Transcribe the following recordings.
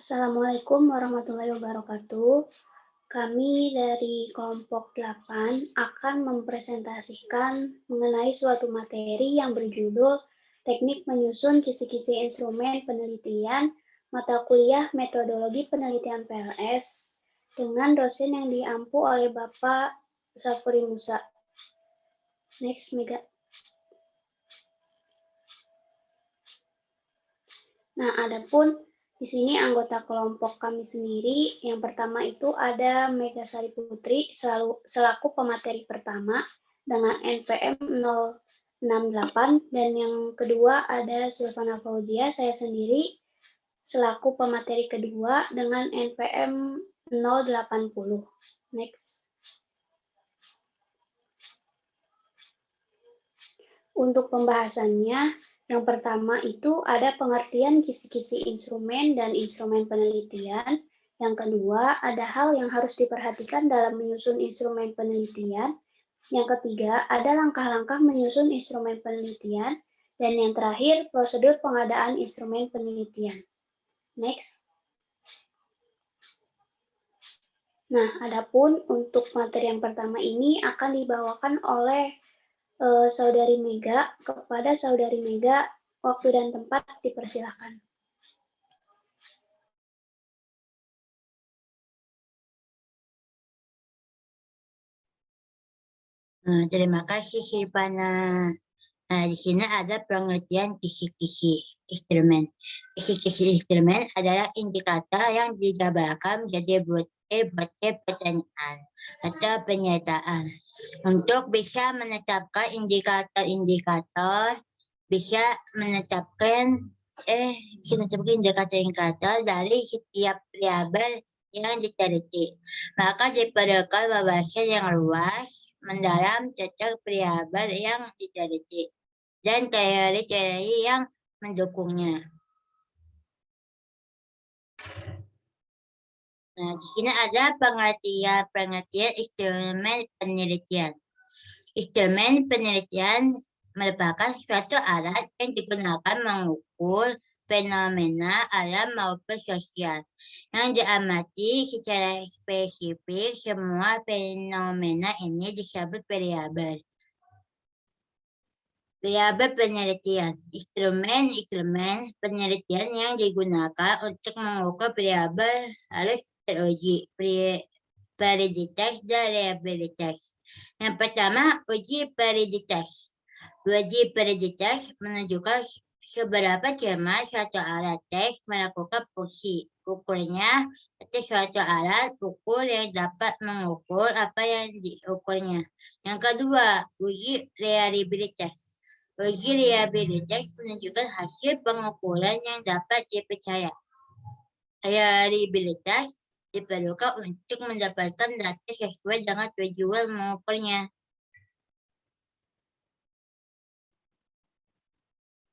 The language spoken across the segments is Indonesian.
Assalamualaikum warahmatullahi wabarakatuh. Kami dari kelompok 8 akan mempresentasikan mengenai suatu materi yang berjudul Teknik Menyusun Kisi-kisi Instrumen Penelitian, mata kuliah Metodologi Penelitian PLS, dengan dosen yang diampu oleh Bapak Safuri Musa. Next, Mega. Nah, adapun di sini anggota kelompok kami sendiri, yang pertama itu ada Mega Sari Putri selaku pemateri pertama dengan NPM 068 dan yang kedua ada Silvana Fauzia, saya sendiri selaku pemateri kedua dengan NPM 080. Next. Untuk pembahasannya, yang pertama itu ada pengertian kisi-kisi instrumen dan instrumen penelitian. Yang kedua, ada hal yang harus diperhatikan dalam menyusun instrumen penelitian. Yang ketiga, ada langkah-langkah menyusun instrumen penelitian. Dan yang terakhir, prosedur pengadaan instrumen penelitian. Next. Nah, adapun untuk materi yang pertama ini akan dibawakan oleh Saudari Mega. Kepada Saudari Mega, waktu dan tempat dipersilakan. Terima kasih Silvana. Di sini ada pengertian kisi-kisi instrumen. Kisi-kisi instrumen adalah indikator yang dijabarkan menjadi butir-butir pertanyaan atau pernyataan. Untuk bisa menetapkan indikator-indikator, bisa menetapkan indikator dari setiap variabel yang diteliti. Maka diperlukan wawasan yang luas mendalam tentang variabel yang diteliti dan teori-teori yang mendukungnya. Nah, di sini ada pengertian instrumen penelitian. Instrumen penelitian merupakan suatu alat yang digunakan mengukur fenomena alam maupun sosial yang diamati secara spesifik. Semua fenomena ini disebut variabel. Variabel penelitian. Instrumen penelitian yang digunakan untuk mengukur variabel harus teruji, validitas dan reliabilitas. Yang pertama, uji validitas. Uji validitas menunjukkan seberapa cermat suatu alat tes melakukan fungsi ukurnya atau suatu alat ukur yang dapat mengukur apa yang diukurnya. Yang kedua, uji reliabilitas. Uji reliabilitas menunjukkan hasil pengukuran yang dapat dipercaya. Reliabilitas diperlukan untuk mendapatkan data sesuai dengan tujuan mengukurnya.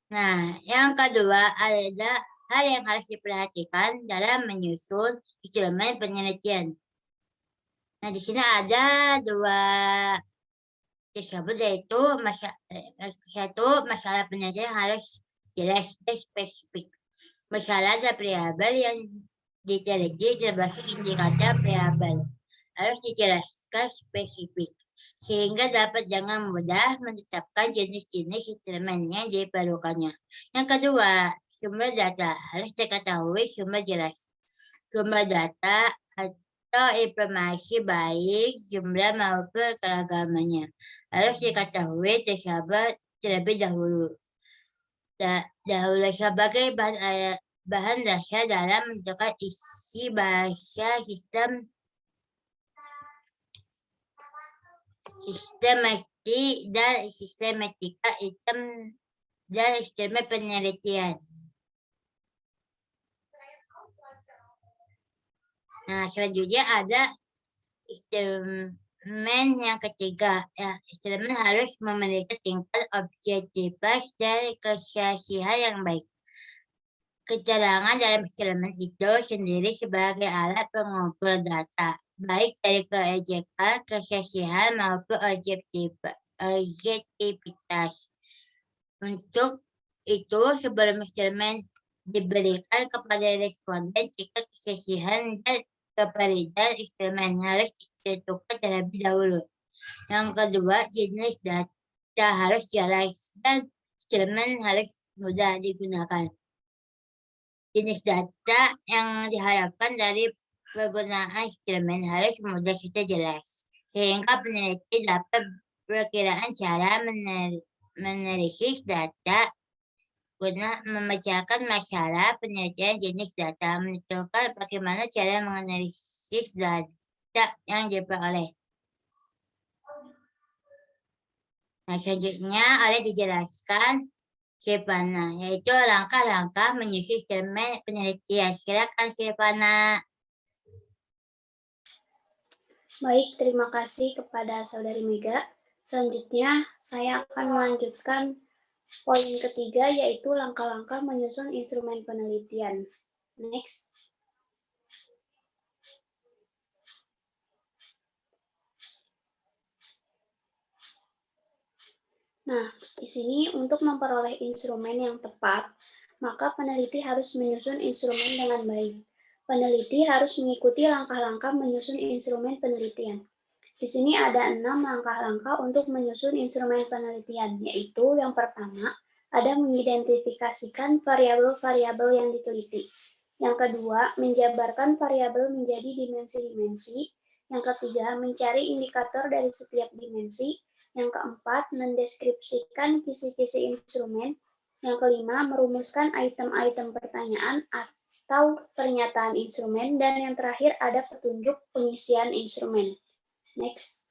Nah, yang kedua ada hal yang harus diperhatikan dalam menyusun instrumen penelitian. Nah, di sini ada dua disebut, yaitu satu, masalah penelitian harus jelas dan spesifik. Masalah dan variabel yang diteliti termasuk indikator variabel harus dijelaskan spesifik sehingga dapat dengan mudah menetapkan jenis-jenis instrumen yang diperlukannya. Yang kedua, sumber data harus diketahui sumber jelas. Sumber data atau informasi baik jumlah maupun keragamannya harus diketahui terlebih dahulu. Sebagai bahan dasar dalam menentukan isi bahasa sistematik dan sistematika dan instrumen penelitian. Nah, selanjutnya ada instrumen yang ketiga. Ya, instrumen harus memiliki tingkat objektivitas dan kesaksian yang baik. Keterangan dalam instrumen itu sendiri sebagai alat pengumpul data, baik dari keejekan, kesaksian maupun objektivitas. Untuk itu, sebelum instrumen diberikan kepada responden jika kesesihan dan keparidhan instrumen harus ditentukan terlebih dahulu. Yang kedua, jenis data harus jelas dan instrumen harus mudah digunakan. Jenis data yang diharapkan dari penggunaan instrumen harus mudah serta jelas, sehingga peneliti dapat perkiraan cara menanalisis data guna memecahkan masalah penelitian jenis data, menentukan bagaimana cara menganalisis data yang diperoleh. Nah, selanjutnya ada dijelaskan Silvana, yaitu langkah-langkah menyusun instrumen penelitian. Silakan Silvana. Baik, terima kasih kepada Saudari Mega. Selanjutnya, saya akan melanjutkan poin ketiga, yaitu langkah-langkah menyusun instrumen penelitian. Next. Nah, di sini untuk memperoleh instrumen yang tepat, maka peneliti harus menyusun instrumen dengan baik. Peneliti harus mengikuti langkah-langkah menyusun instrumen penelitian. Di sini ada 6 langkah-langkah untuk menyusun instrumen penelitian, yaitu yang pertama, ada mengidentifikasikan variabel-variabel yang diteliti. Yang kedua, menjabarkan variabel menjadi dimensi-dimensi. Yang ketiga, mencari indikator dari setiap dimensi. Yang keempat, mendeskripsikan kisi-kisi instrumen. Yang kelima, merumuskan item-item pertanyaan atau pernyataan instrumen. Dan yang terakhir, ada petunjuk pengisian instrumen. Next.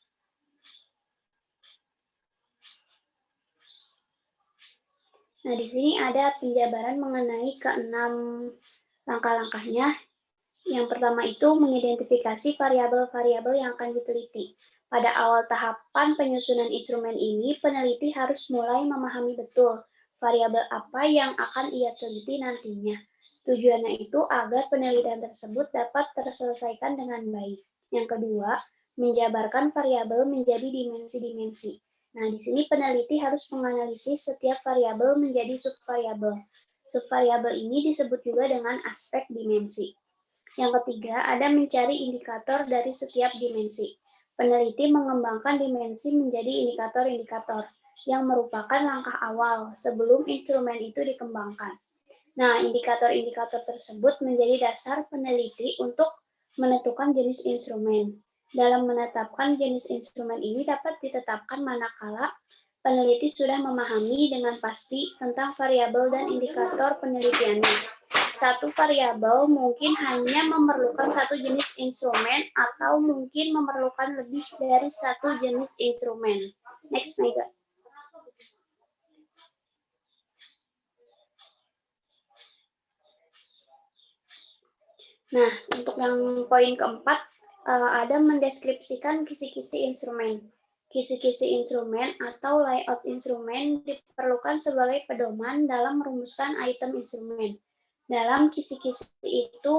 Nah, di sini ada penjabaran mengenai keenam langkah-langkahnya. Yang pertama itu mengidentifikasi variabel-variabel yang akan diteliti. Pada awal tahapan penyusunan instrumen ini, peneliti harus mulai memahami betul variabel apa yang akan ia teliti nantinya. Tujuannya itu agar penelitian tersebut dapat terselesaikan dengan baik. Yang kedua, menjabarkan variabel menjadi dimensi-dimensi. Nah, di sini peneliti harus menganalisis setiap variabel menjadi subvariabel. Subvariabel ini disebut juga dengan aspek dimensi. Yang ketiga, ada mencari indikator dari setiap dimensi. Peneliti mengembangkan dimensi menjadi indikator-indikator yang merupakan langkah awal sebelum instrumen itu dikembangkan. Nah, indikator-indikator tersebut menjadi dasar peneliti untuk menentukan jenis instrumen. Dalam menetapkan jenis instrumen ini dapat ditetapkan manakala peneliti sudah memahami dengan pasti tentang variabel dan indikator penelitiannya. Satu variabel mungkin hanya memerlukan satu jenis instrumen atau mungkin memerlukan lebih dari satu jenis instrumen. Next, Mega. Nah, untuk yang poin keempat, ada mendeskripsikan kisi-kisi instrumen. Kisi-kisi instrumen atau layout instrumen diperlukan sebagai pedoman dalam merumuskan item instrumen. Dalam kisi-kisi itu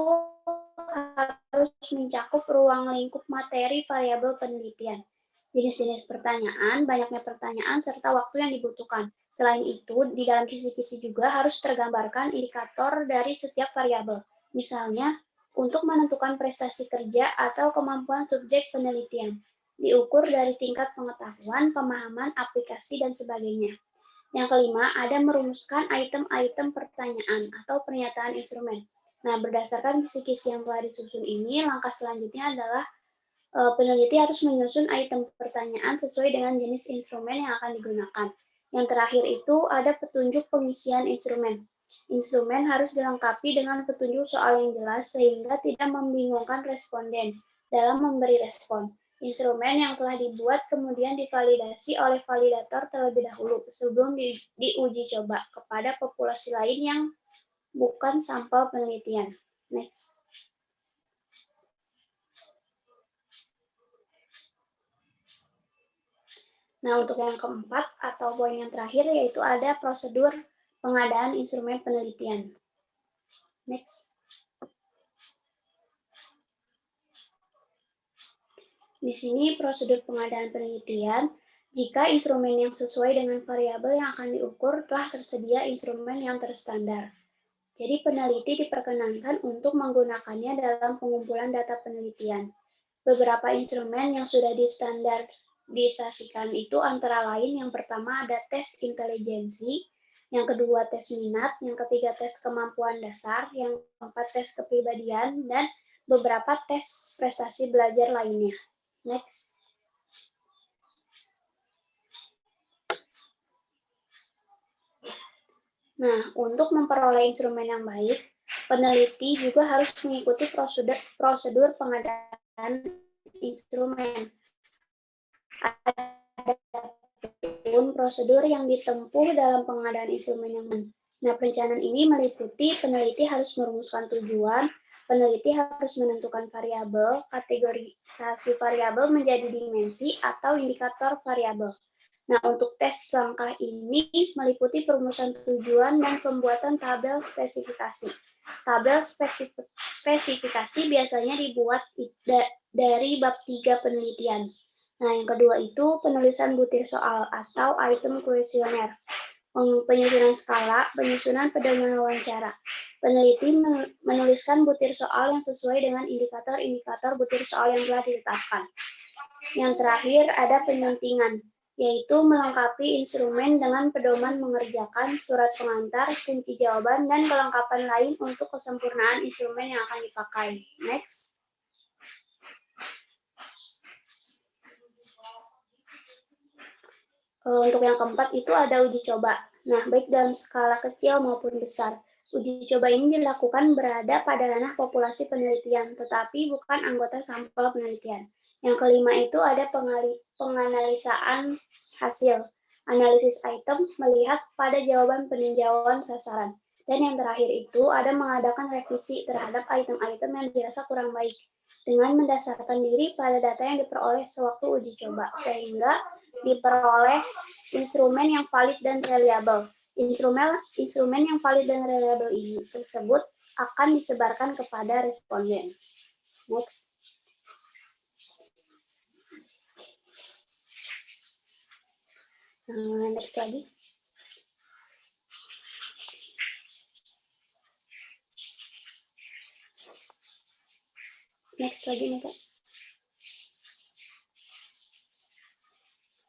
harus mencakup ruang lingkup materi variabel penelitian, jenis-jenis pertanyaan, banyaknya pertanyaan, serta waktu yang dibutuhkan. Selain itu, di dalam kisi-kisi juga harus tergambarkan indikator dari setiap variabel. Misalnya, untuk menentukan prestasi kerja atau kemampuan subjek penelitian, diukur dari tingkat pengetahuan, pemahaman, aplikasi, dan sebagainya. Yang kelima, ada merumuskan item-item pertanyaan atau pernyataan instrumen. Nah, berdasarkan kisi-kisi yang telah disusun ini, langkah selanjutnya adalah peneliti harus menyusun item pertanyaan sesuai dengan jenis instrumen yang akan digunakan. Yang terakhir itu ada petunjuk pengisian instrumen. Instrumen harus dilengkapi dengan petunjuk soal yang jelas sehingga tidak membingungkan responden dalam memberi respon. Instrumen yang telah dibuat kemudian divalidasi oleh validator terlebih dahulu sebelum diuji coba kepada populasi lain yang bukan sampel penelitian. Next. Nah, untuk yang keempat atau poin yang terakhir yaitu ada prosedur pengadaan instrumen penelitian. Next. Di sini prosedur pengadaan penelitian, jika instrumen yang sesuai dengan variabel yang akan diukur telah tersedia instrumen yang terstandar. Jadi peneliti diperkenankan untuk menggunakannya dalam pengumpulan data penelitian. Beberapa instrumen yang sudah distandardisasikan itu antara lain yang pertama ada tes intelijensi, yang kedua tes minat, yang ketiga tes kemampuan dasar, yang keempat tes kepribadian, dan beberapa tes prestasi belajar lainnya. Next. Nah, untuk memperoleh instrumen yang baik, peneliti juga harus mengikuti prosedur pengadaan instrumen. Adapun prosedur yang ditempuh dalam pengadaan instrumen yang baik. Nah, perencanaan ini meliputi peneliti harus merumuskan tujuan, peneliti harus menentukan variabel, kategorisasi variabel menjadi dimensi atau indikator variabel. Nah, untuk tes langkah ini meliputi perumusan tujuan dan pembuatan tabel spesifikasi. Tabel spesifikasi biasanya dibuat dari bab 3 penelitian. Nah, yang kedua itu penulisan butir soal atau item kuesioner. Penyusunan skala, penyusunan pedoman wawancara. Peneliti menuliskan butir soal yang sesuai dengan indikator-indikator butir soal yang telah ditetapkan. Yang terakhir ada penyuntingan, yaitu melengkapi instrumen dengan pedoman mengerjakan, surat pengantar, kunci jawaban, dan kelengkapan lain untuk kesempurnaan instrumen yang akan dipakai. Next. Untuk yang keempat itu ada uji coba. Nah, baik dalam skala kecil maupun besar. Uji coba ini dilakukan berada pada ranah populasi penelitian, tetapi bukan anggota sampel penelitian. Yang kelima itu ada penganalisaan hasil. Analisis item melihat pada jawaban peninjauan sasaran. Dan yang terakhir itu ada mengadakan revisi terhadap item-item yang dirasa kurang baik dengan mendasarkan diri pada data yang diperoleh sewaktu uji coba, sehingga diperoleh instrumen yang valid dan reliable. Instrumen yang valid dan reliable ini tersebut akan disebarkan kepada responden. Next. Next lagi. Next lagi nih, Kak.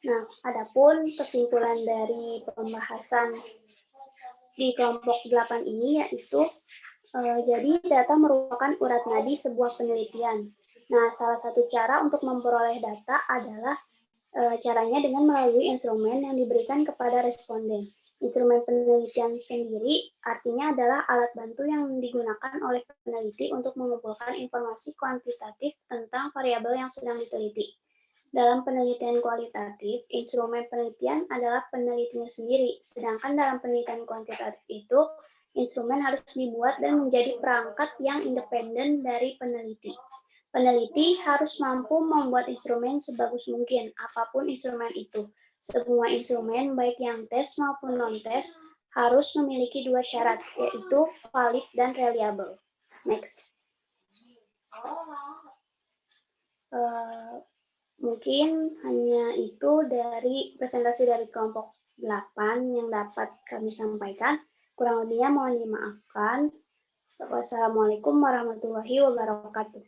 Nah, adapun kesimpulan dari pembahasan di kelompok 8 ini yaitu jadi data merupakan urat nadi sebuah penelitian. Nah, salah satu cara untuk memperoleh data adalah caranya dengan melalui instrumen yang diberikan kepada responden. Instrumen penelitian sendiri artinya adalah alat bantu yang digunakan oleh peneliti untuk mengumpulkan informasi kuantitatif tentang variabel yang sedang diteliti. Dalam penelitian kualitatif, instrumen penelitian adalah penelitinya sendiri, sedangkan dalam penelitian kuantitatif itu, instrumen harus dibuat dan menjadi perangkat yang independen dari peneliti. Peneliti harus mampu membuat instrumen sebagus mungkin, apapun instrumen itu. Semua instrumen, baik yang tes maupun non-tes, harus memiliki dua syarat, yaitu valid dan reliable. Next. Mungkin hanya itu dari presentasi dari kelompok 8 yang dapat kami sampaikan. Kurang lebihnya mohon dimaafkan. Wassalamualaikum warahmatullahi wabarakatuh.